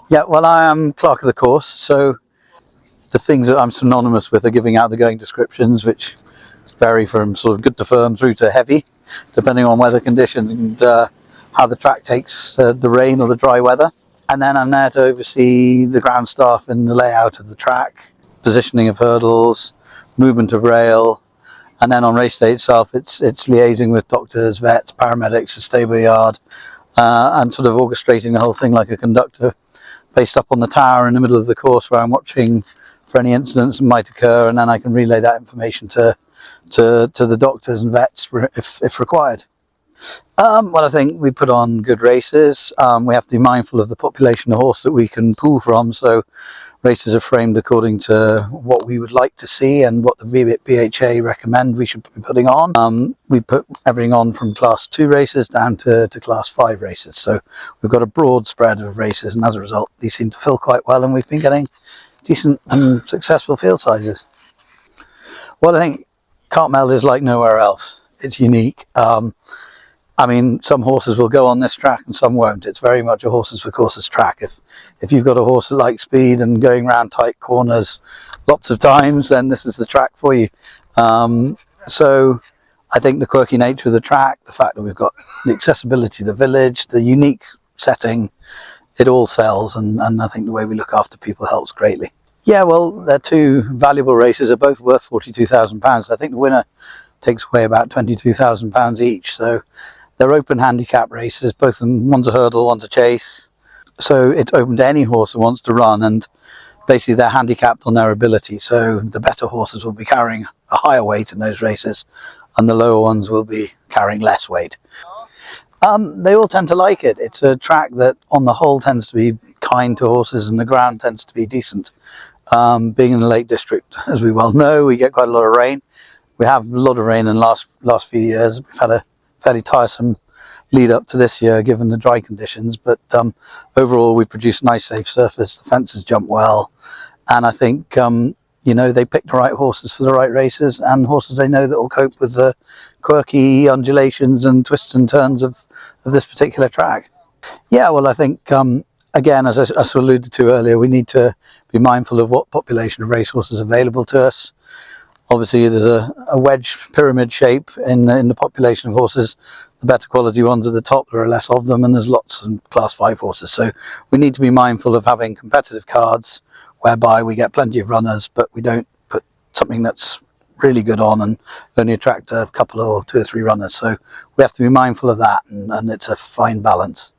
Yeah, well, I am clerk of the course, so the things that I'm synonymous with are giving out the going descriptions, which vary from sort of good to firm through to heavy, depending on weather conditions and how the track takes the rain or the dry weather. And then I'm there to oversee the ground staff in the layout of the track, positioning of hurdles, movement of rail, and then on race day itself, it's liaising with doctors, vets, paramedics, the stable yard, and sort of orchestrating the whole thing like a conductor, based up on the tower in the middle of the course where I'm watching for any incidents that might occur, and then I can relay that information to the doctors and vets if required. Well, I think we put on good races. We have to be mindful of the population of horse that we can pull from, so races are framed according to what we would like to see and what the BHA recommend we should be putting on. We put everything on from class 2 races down to class 5 races, so we've got a broad spread of races, and as a result these seem to fill quite well, and we've been getting decent and successful field sizes. Well, I think Cartmel is like nowhere else. It's unique. I mean, some horses will go on this track and some won't. It's very much a horses for courses track. If you've got a horse that likes speed and going around tight corners lots of times, then this is the track for you. So I think the quirky nature of the track, the fact that we've got the accessibility to the village, the unique setting, it all sells, and I think the way we look after people helps greatly. Yeah, well, they're two valuable races. They're both worth £42,000. I think the winner takes away about £22,000 each. So they're open handicap races, both of them. One's a hurdle, one's a chase. So it's open to any horse who wants to run, and basically they're handicapped on their ability. So the better horses will be carrying a higher weight in those races, and the lower ones will be carrying less weight. They all tend to like it. It's a track that on the whole tends to be kind to horses, and the ground tends to be decent. Being in the Lake District, as we well know, we get quite a lot of rain. We have a lot of rain in the last few years. We've had a fairly tiresome lead up to this year given the dry conditions, but overall we produced a nice safe surface. The fences jump well, and I think they picked the right horses for the right races, and horses they know that will cope with the quirky undulations and twists and turns of this particular track. Yeah, well, I think again, as I alluded to earlier, we need to be mindful of what population of racehorses is available to us. Obviously there's a wedge pyramid shape in the population of horses. The better quality ones at the top, there are less of them, and there's lots of class 5 horses. So we need to be mindful of having competitive cards whereby we get plenty of runners, but we don't put something that's really good on and only attract a couple or 2 or 3 runners. So we have to be mindful of that, and it's a fine balance.